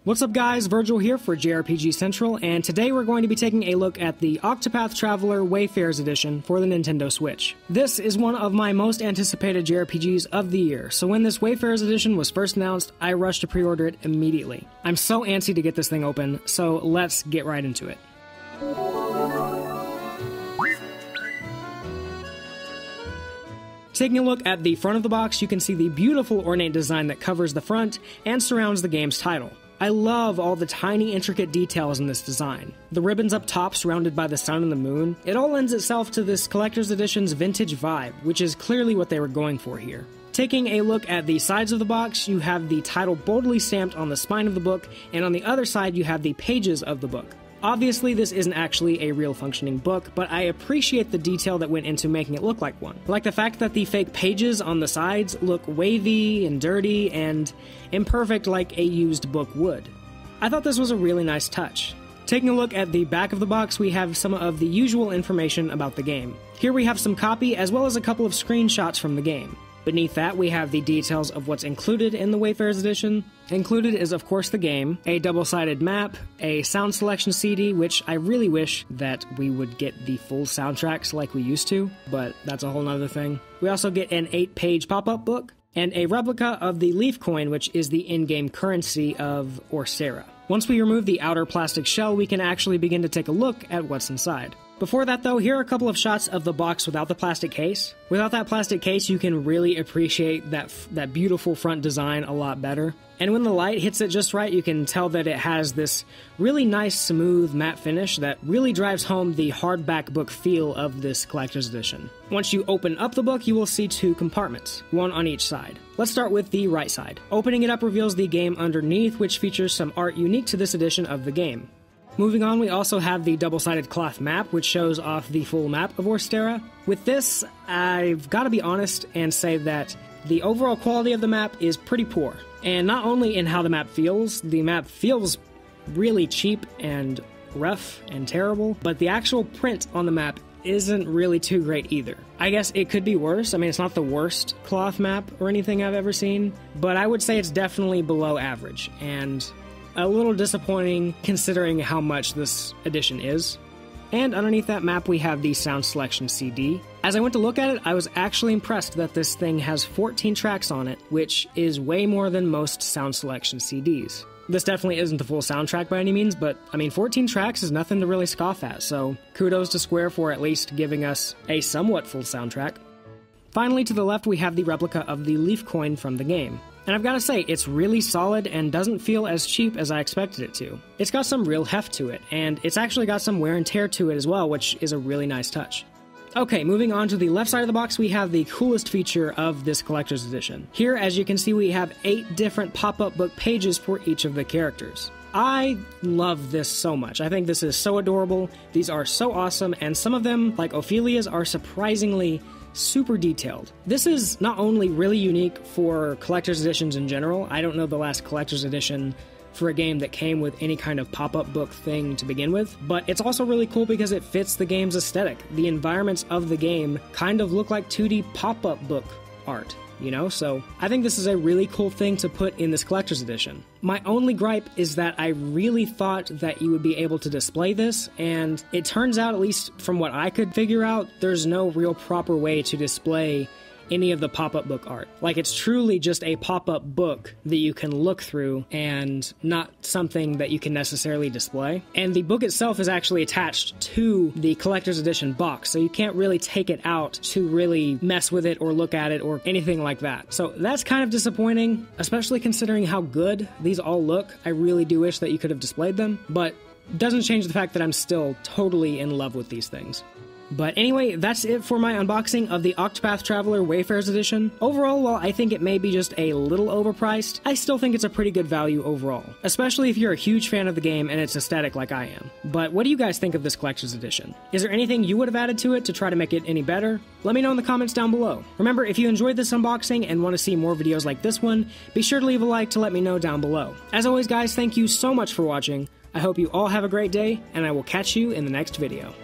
What's up guys, Virgil here for JRPG Central, and today we're going to be taking a look at the Octopath Traveler Wayfarer's Edition for the Nintendo Switch. This is one of my most anticipated JRPGs of the year, so when this Wayfarer's Edition was first announced, I rushed to pre-order it immediately. I'm so antsy to get this thing open, so let's get right into it. Taking a look at the front of the box, you can see the beautiful ornate design that covers the front and surrounds the game's title. I love all the tiny, intricate details in this design. The ribbons up top surrounded by the sun and the moon, it all lends itself to this collector's edition's vintage vibe, which is clearly what they were going for here. Taking a look at the sides of the box, you have the title boldly stamped on the spine of the book, and on the other side you have the pages of the book. Obviously, this isn't actually a real functioning book, but I appreciate the detail that went into making it look like one. Like the fact that the fake pages on the sides look wavy and dirty and imperfect like a used book would. I thought this was a really nice touch. Taking a look at the back of the box, we have some of the usual information about the game. Here we have some copy as well as a couple of screenshots from the game. Beneath that, we have the details of what's included in the Wayfarer's Edition. Included is, of course, the game, a double-sided map, a sound selection CD, which I really wish that we would get the full soundtracks like we used to, but that's a whole nother thing. We also get an 8-page pop-up book, and a replica of the leaf coin, which is the in-game currency of Wayfarer. Once we remove the outer plastic shell, we can actually begin to take a look at what's inside. Before that though, here are a couple of shots of the box without the plastic case. Without that plastic case, you can really appreciate that beautiful front design a lot better. And when the light hits it just right, you can tell that it has this really nice, smooth, matte finish that really drives home the hardback book feel of this collector's edition. Once you open up the book, you will see two compartments, one on each side. Let's start with the right side. Opening it up reveals the game underneath, which features some art unique to this edition of the game. Moving on, we also have the double-sided cloth map, which shows off the full map of Wayfarer. With this, I've got to be honest and say that the overall quality of the map is pretty poor. And not only in how the map feels really cheap and rough and terrible, but the actual print on the map isn't really too great either. I guess it could be worse. I mean, it's not the worst cloth map or anything I've ever seen, but I would say it's definitely below average, and a little disappointing considering how much this edition is. And underneath that map we have the sound selection CD. As I went to look at it, I was actually impressed that this thing has 14 tracks on it, which is way more than most sound selection CDs. This definitely isn't the full soundtrack by any means, but I mean 14 tracks is nothing to really scoff at, so kudos to Square for at least giving us a somewhat full soundtrack. Finally, to the left we have the replica of the leaf coin from the game. And I've got to say, it's really solid and doesn't feel as cheap as I expected it to. It's got some real heft to it, and it's actually got some wear and tear to it as well, which is a really nice touch. Okay, moving on to the left side of the box, we have the coolest feature of this collector's edition. Here, as you can see, we have 8 different pop-up book pages for each of the characters. I love this so much. I think this is so adorable, these are so awesome, and some of them, like Ophelia's, are surprisingly super detailed. This is not only really unique for collector's editions in general, I don't know the last collector's edition for a game that came with any kind of pop-up book thing to begin with, but it's also really cool because it fits the game's aesthetic. The environments of the game kind of look like 2D pop-up book art, you know? So I think this is a really cool thing to put in this collector's edition. My only gripe is that I really thought that you would be able to display this, and it turns out, at least from what I could figure out, there's no real proper way to display any of the pop-up book art. Like, it's truly just a pop-up book that you can look through and not something that you can necessarily display. And the book itself is actually attached to the collector's edition box, so you can't really take it out to really mess with it or look at it or anything like that. So that's kind of disappointing, especially considering how good these all look. I really do wish that you could have displayed them, but it doesn't change the fact that I'm still totally in love with these things. But anyway, that's it for my unboxing of the Octopath Traveler Wayfarer's Edition. Overall, while I think it may be just a little overpriced, I still think it's a pretty good value overall, especially if you're a huge fan of the game and its aesthetic like I am. But what do you guys think of this collector's edition? Is there anything you would have added to it to try to make it any better? Let me know in the comments down below. Remember, if you enjoyed this unboxing and want to see more videos like this one, be sure to leave a like to let me know down below. As always guys, thank you so much for watching. I hope you all have a great day, and I will catch you in the next video.